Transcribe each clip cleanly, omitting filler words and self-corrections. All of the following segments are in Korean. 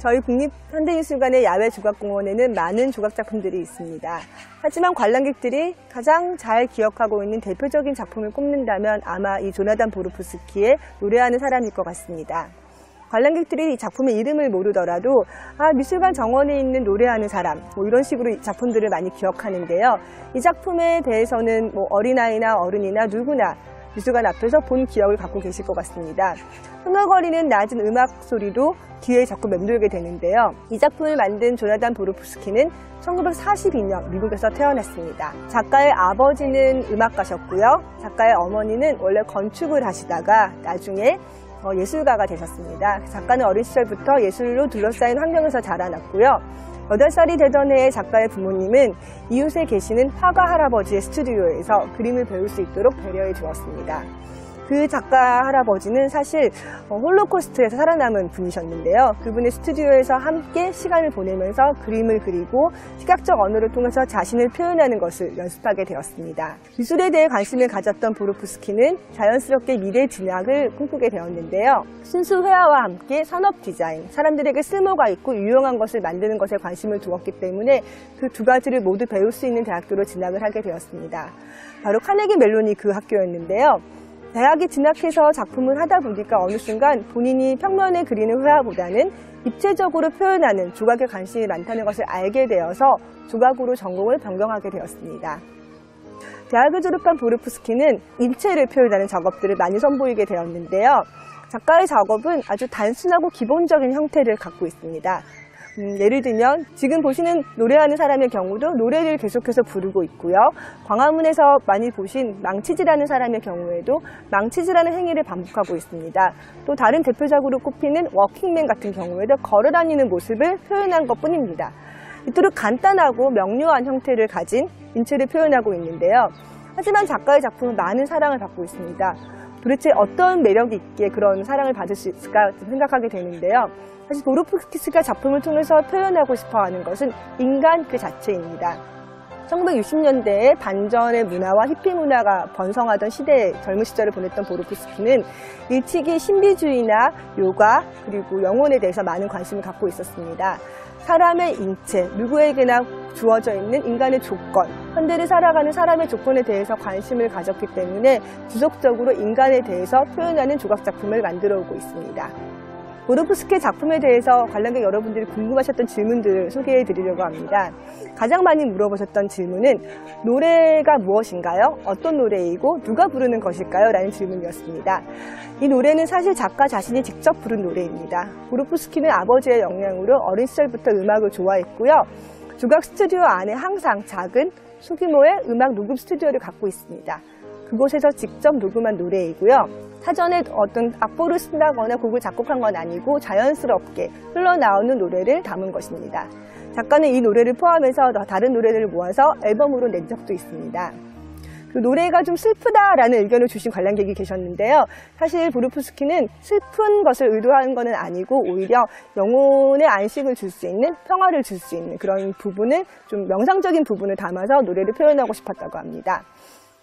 저희 국립현대미술관의 야외 조각공원에는 많은 조각 작품들이 있습니다. 하지만 관람객들이 가장 잘 기억하고 있는 대표적인 작품을 꼽는다면 아마 이 조나단 보르프스키의 노래하는 사람일 것 같습니다. 관람객들이 이 작품의 이름을 모르더라도 미술관 정원에 있는 노래하는 사람 이런 식으로 이 작품들을 많이 기억하는데요. 이 작품에 대해서는 어린아이나 어른이나 누구나 미술관 앞에서 본 기억을 갖고 계실 것 같습니다. 흥얼거리는 낮은 음악 소리도 귀에 자꾸 맴돌게 되는데요. 이 작품을 만든 조나단 보르프스키는 1942년 미국에서 태어났습니다. 작가의 아버지는 음악가셨고요. 작가의 어머니는 원래 건축을 하시다가 나중에 예술가가 되셨습니다. 작가는 어린 시절부터 예술로 둘러싸인 환경에서 자라났고요. 8살이 되던 해에 작가의 부모님은 이웃에 계시는 화가 할아버지의 스튜디오에서 그림을 배울 수 있도록 배려해 주었습니다. 그 작가 할아버지는 사실 홀로코스트에서 살아남은 분이셨는데요. 그분의 스튜디오에서 함께 시간을 보내면서 그림을 그리고 시각적 언어를 통해서 자신을 표현하는 것을 연습하게 되었습니다. 미술에 대해 관심을 가졌던 보르프스키는 자연스럽게 미래 진학을 꿈꾸게 되었는데요. 순수 회화와 함께 산업 디자인, 사람들에게 쓸모가 있고 유용한 것을 만드는 것에 관심을 두었기 때문에 그 두 가지를 모두 배울 수 있는 대학교로 진학을 하게 되었습니다. 바로 카네기 멜론이 그 학교였는데요. 대학에 진학해서 작품을 하다 보니까 어느 순간 본인이 평면에 그리는 회화보다는 입체적으로 표현하는 조각에 관심이 많다는 것을 알게 되어서 조각으로 전공을 변경하게 되었습니다. 대학을 졸업한 보르프스키는 인체를 표현하는 작업들을 많이 선보이게 되었는데요. 작가의 작업은 아주 단순하고 기본적인 형태를 갖고 있습니다. 예를 들면 지금 보시는 노래하는 사람의 경우도 노래를 계속해서 부르고 있고요. 광화문에서 많이 보신 망치질하는 사람의 경우에도 망치질하는 행위를 반복하고 있습니다. 또 다른 대표적으로 꼽히는 워킹맨 같은 경우에도 걸어다니는 모습을 표현한 것뿐입니다. 이토록 간단하고 명료한 형태를 가진 인체를 표현하고 있는데요. 하지만 작가의 작품은 많은 사랑을 받고 있습니다. 도대체 어떤 매력 있게 그런 사랑을 받을 수 있을까 생각하게 되는데요. 사실 보르프스키가 작품을 통해서 표현하고 싶어하는 것은 인간 그 자체입니다. 1960년대에 반전의 문화와 히피 문화가 번성하던 시대에 젊은 시절을 보냈던 보르프스키는 일찍이 신비주의나 요가 그리고 영혼에 대해서 많은 관심을 갖고 있었습니다. 사람의 인체, 누구에게나 주어져 있는 인간의 조건, 현대를 살아가는 사람의 조건에 대해서 관심을 가졌기 때문에 지속적으로 인간에 대해서 표현하는 조각작품을 만들어 오고 있습니다. 보르프스키의 작품에 대해서 관람객 여러분들이 궁금하셨던 질문들을 소개해 드리려고 합니다. 가장 많이 물어보셨던 질문은 노래가 무엇인가요? 어떤 노래이고 누가 부르는 것일까요? 라는 질문이었습니다. 이 노래는 사실 작가 자신이 직접 부른 노래입니다. 보르프스키는 아버지의 영향으로 어린 시절부터 음악을 좋아했고요. 조각 스튜디오 안에 항상 작은 소규모의 음악 녹음 스튜디오를 갖고 있습니다. 그곳에서 직접 녹음한 노래이고요. 사전에 어떤 악보를 쓴다거나 곡을 작곡한 건 아니고 자연스럽게 흘러나오는 노래를 담은 것입니다. 작가는 이 노래를 포함해서 다른 노래들을 모아서 앨범으로 낸 적도 있습니다. 그 노래가 좀 슬프다라는 의견을 주신 관람객이 계셨는데요. 사실 보르프스키는 슬픈 것을 의도한 것은 아니고 오히려 영혼의 안식을 줄 수 있는, 평화를 줄 수 있는 그런 부분을 좀 명상적인 부분을 담아서 노래를 표현하고 싶었다고 합니다.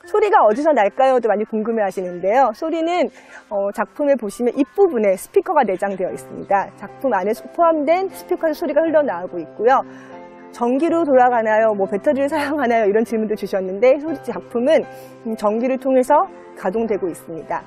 소리가 어디서 날까요?도 많이 궁금해 하시는데요. 소리는 작품에 보시면 입부분에 스피커가 내장되어 있습니다. 작품 안에 포함된 스피커에서 소리가 흘러나오고 있고요. 전기로 돌아가나요? 배터리를 사용하나요? 이런 질문도 주셨는데 작품은 전기를 통해서 가동되고 있습니다.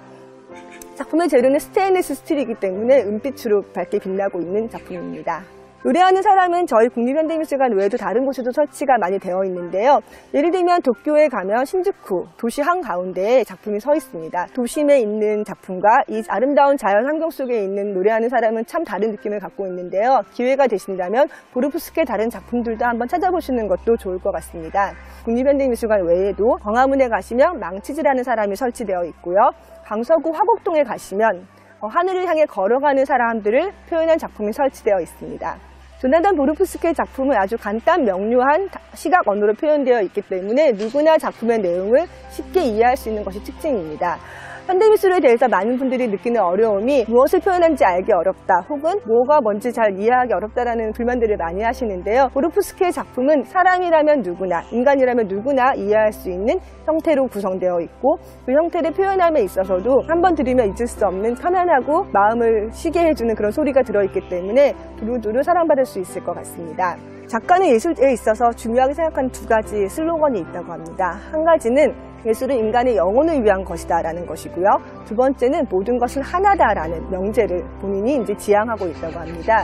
작품의 재료는 스테인리스 스틸이기 때문에 은빛으로 밝게 빛나고 있는 작품입니다. 노래하는 사람은 저희 국립현대미술관 외에도 다른 곳에도 설치가 많이 되어 있는데요. 예를 들면 도쿄에 가면 신주쿠 도시 한가운데에 작품이 서 있습니다. 도심에 있는 작품과 이 아름다운 자연 환경 속에 있는 노래하는 사람은 참 다른 느낌을 갖고 있는데요. 기회가 되신다면 보르프스키의 다른 작품들도 한번 찾아보시는 것도 좋을 것 같습니다. 국립현대미술관 외에도 광화문에 가시면 망치질하는 사람이 설치되어 있고요. 강서구 화곡동에 가시면 하늘을 향해 걸어가는 사람들을 표현한 작품이 설치되어 있습니다. 조나단 보르프스키의 작품은 아주 간단 명료한 시각 언어로 표현되어 있기 때문에 누구나 작품의 내용을 쉽게 이해할 수 있는 것이 특징입니다. 현대미술에 대해서 많은 분들이 느끼는 어려움이 무엇을 표현하는지 알기 어렵다, 혹은 뭐가 뭔지 잘 이해하기 어렵다라는 불만들을 많이 하시는데요. 보르프스키의 작품은 사람이라면 누구나, 인간이라면 누구나 이해할 수 있는 형태로 구성되어 있고, 그 형태를 표현함에 있어서도 한번 들으면 잊을 수 없는 편안하고 마음을 쉬게 해주는 그런 소리가 들어있기 때문에 두루두루 사랑받을 수 있을 것 같습니다. 작가는 예술에 있어서 중요하게 생각하는 두 가지 슬로건이 있다고 합니다. 한 가지는 예술은 인간의 영혼을 위한 것이다 라는 것이고요. 두 번째는 모든 것은 하나다라는 명제를 본인이 이제 지향하고 있다고 합니다.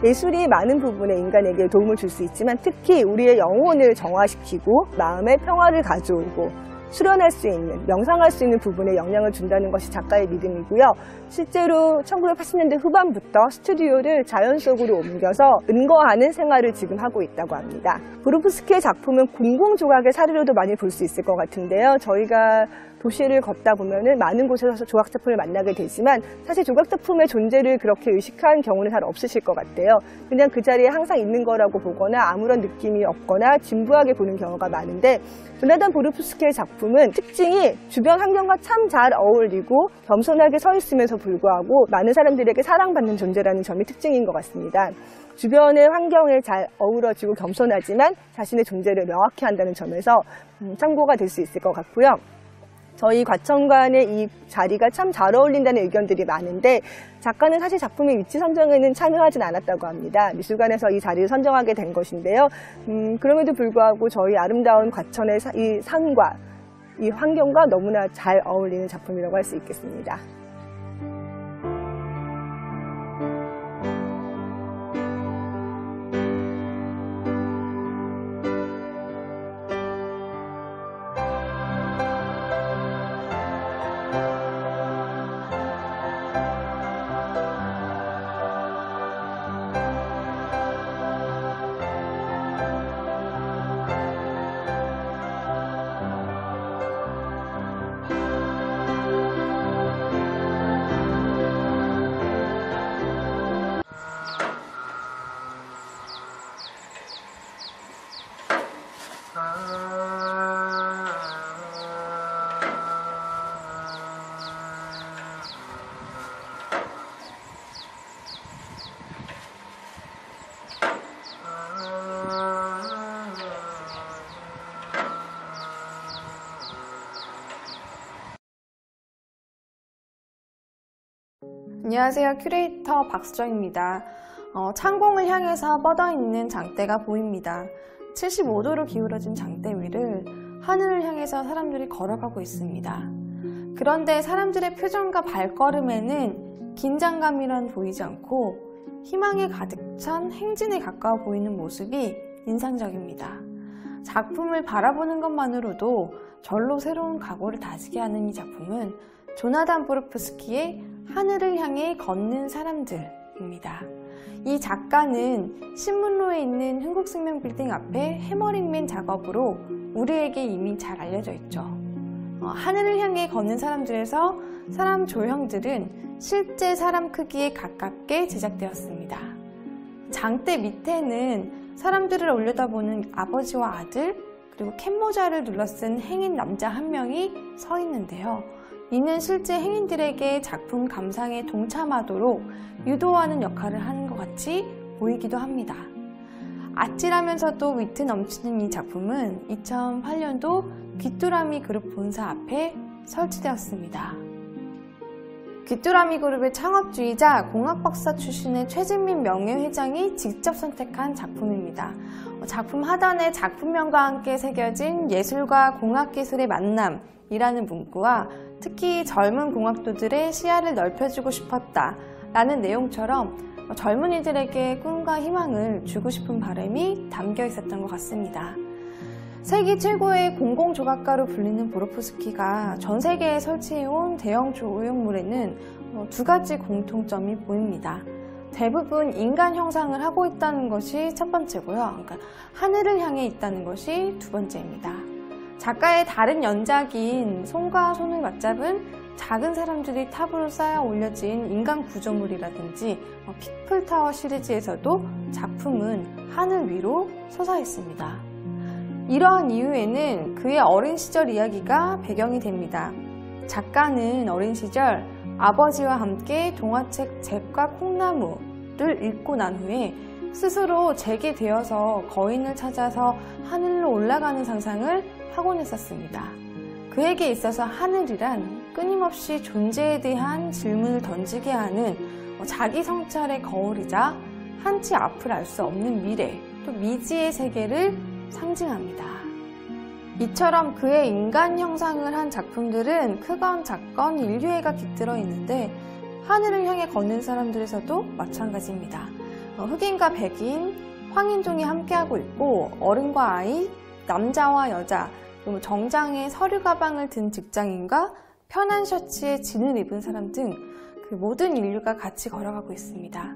예술이 많은 부분에 인간에게 도움을 줄 수 있지만 특히 우리의 영혼을 정화시키고 마음의 평화를 가져오고 수련할 수 있는, 명상할 수 있는 부분에 영향을 준다는 것이 작가의 믿음이고요. 실제로 1980년대 후반부터 스튜디오를 자연 속으로 옮겨서 은거하는 생활을 지금 하고 있다고 합니다. 보르프스키의 작품은 공공조각의 사례로도 많이 볼 수 있을 것 같은데요. 저희가 도시를 걷다 보면은 많은 곳에서 조각작품을 만나게 되지만 사실 조각작품의 존재를 그렇게 의식한 경우는 잘 없으실 것 같아요. 그냥 그 자리에 항상 있는 거라고 보거나 아무런 느낌이 없거나 진부하게 보는 경우가 많은데, 조나단 보르프스키의 작품은 특징이 주변 환경과 참 잘 어울리고 겸손하게 서 있으면서 불구하고 많은 사람들에게 사랑받는 존재라는 점이 특징인 것 같습니다. 주변의 환경에 잘 어우러지고 겸손하지만 자신의 존재를 명확히 한다는 점에서 참고가 될 수 있을 것 같고요. 저희 과천관의 이 자리가 참 잘 어울린다는 의견들이 많은데, 작가는 사실 작품의 위치 선정에는 참여하진 않았다고 합니다. 미술관에서 이 자리를 선정하게 된 것인데요. 그럼에도 불구하고 저희 아름다운 과천의 이 산과 이 환경과 너무나 잘 어울리는 작품이라고 할 수 있겠습니다. 안녕하세요. 큐레이터 박수정입니다. 창공을 향해서 뻗어있는 장대가 보입니다. 75도로 기울어진 장대 위를 하늘을 향해서 사람들이 걸어가고 있습니다. 그런데 사람들의 표정과 발걸음에는 긴장감이란 보이지 않고 희망에 가득 찬 행진에 가까워 보이는 모습이 인상적입니다. 작품을 바라보는 것만으로도 절로 새로운 각오를 다지게 하는 이 작품은 조나단 보르프스키의 하늘을 향해 걷는 사람들입니다. 이 작가는 신문로에 있는 흥국생명빌딩 앞에 해머링맨 작업으로 우리에게 이미 잘 알려져 있죠. 하늘을 향해 걷는 사람들에서 사람 조형들은 실제 사람 크기에 가깝게 제작되었습니다. 장대 밑에는 사람들을 올려다보는 아버지와 아들, 그리고 캡모자를 둘러쓴 행인 남자 한 명이 서 있는데요. 이는 실제 행인들에게 작품 감상에 동참하도록 유도하는 역할을 하는 것 같이 보이기도 합니다. 아찔하면서도 위트 넘치는 이 작품은 2008년도 귀뚜라미 그룹 본사 앞에 설치되었습니다. 귀뚜라미 그룹의 창업주이자 공학박사 출신의 최진민 명예회장이 직접 선택한 작품입니다. 작품 하단에 작품명과 함께 새겨진 예술과 공학기술의 만남이라는 문구와 특히 젊은 공학도들의 시야를 넓혀주고 싶었다 라는 내용처럼 젊은이들에게 꿈과 희망을 주고 싶은 바람이 담겨 있었던 것 같습니다. 세계 최고의 공공조각가로 불리는 보르프스키가 전 세계에 설치해온 대형 조형물에는 두 가지 공통점이 보입니다. 대부분 인간 형상을 하고 있다는 것이 첫 번째고요. 그러니까 하늘을 향해 있다는 것이 두 번째입니다. 작가의 다른 연작인 손과 손을 맞잡은 작은 사람들이 탑으로 쌓아 올려진 인간 구조물이라든지 피플타워 시리즈에서도 작품은 하늘 위로 솟아있습니다. 이러한 이유에는 그의 어린 시절 이야기가 배경이 됩니다. 작가는 어린 시절 아버지와 함께 동화책 잭과 콩나무를 읽고 난 후에 스스로 잭이 되어서 거인을 찾아서 하늘로 올라가는 상상을 하곤 했었습니다. 그에게 있어서 하늘이란 끊임없이 존재에 대한 질문을 던지게 하는 자기 성찰의 거울이자 한치 앞을 알 수 없는 미래, 또 미지의 세계를 상징합니다. 이처럼 그의 인간 형상을 한 작품들은 크건 작건 인류애가 깃들어 있는데 하늘을 향해 걷는 사람들에서도 마찬가지입니다. 흑인과 백인, 황인종이 함께하고 있고 어른과 아이, 남자와 여자, 그리고 정장에 서류 가방을 든 직장인과 편한 셔츠에 진을 입은 사람 등 그 모든 인류가 같이 걸어가고 있습니다.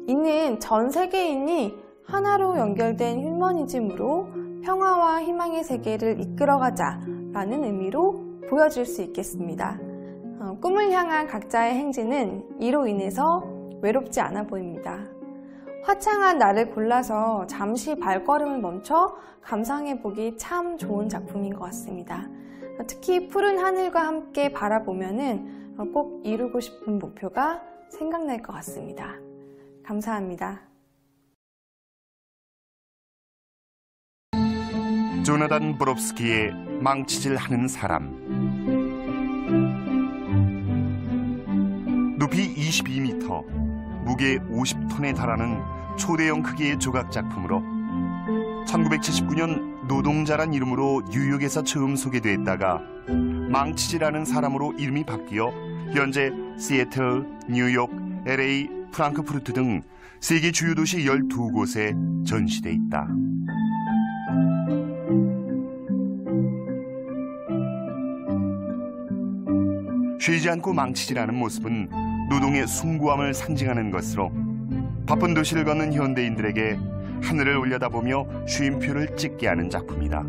이는 전 세계인이 하나로 연결된 휴머니즘으로 평화와 희망의 세계를 이끌어가자라는 의미로 보여줄 수 있겠습니다. 꿈을 향한 각자의 행진은 이로 인해서 외롭지 않아 보입니다. 화창한 날을 골라서 잠시 발걸음을 멈춰 감상해보기 참 좋은 작품인 것 같습니다. 특히 푸른 하늘과 함께 바라보면은 꼭 이루고 싶은 목표가 생각날 것 같습니다. 감사합니다. 조나단 보롭스키의 망치질하는 사람. 높이 22m, 무게 50톤에 달하는 초대형 크기의 조각 작품으로 1979년 노동자란 이름으로 뉴욕에서 처음 소개됐다가 망치질하는 사람으로 이름이 바뀌어 현재 시애틀, 뉴욕, LA, 프랑크푸르트 등 세계 주요 도시 12곳에 전시돼 있다. 쉬지 않고 망치질하는 모습은 노동의 숭고함을 상징하는 것으로 바쁜 도시를 걷는 현대인들에게 하늘을 올려다보며 쉼표를 찍게 하는 작품이다.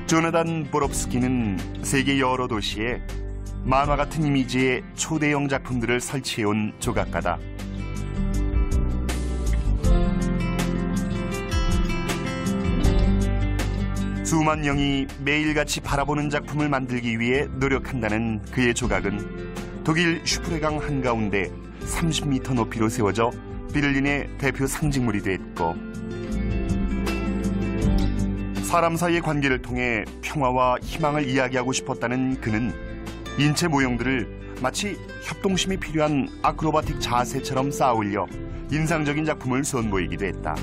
조나단 보롭스키는 세계 여러 도시에 만화 같은 이미지의 초대형 작품들을 설치해온 조각가다. 수만 명이 매일같이 바라보는 작품을 만들기 위해 노력한다는 그의 조각은 독일 슈프레강 한가운데 30m 높이로 세워져 베를린의 대표 상징물이 됐고, 사람 사이의 관계를 통해 평화와 희망을 이야기하고 싶었다는 그는 인체 모형들을 마치 협동심이 필요한 아크로바틱 자세처럼 쌓아올려 인상적인 작품을 선보이기도 했다.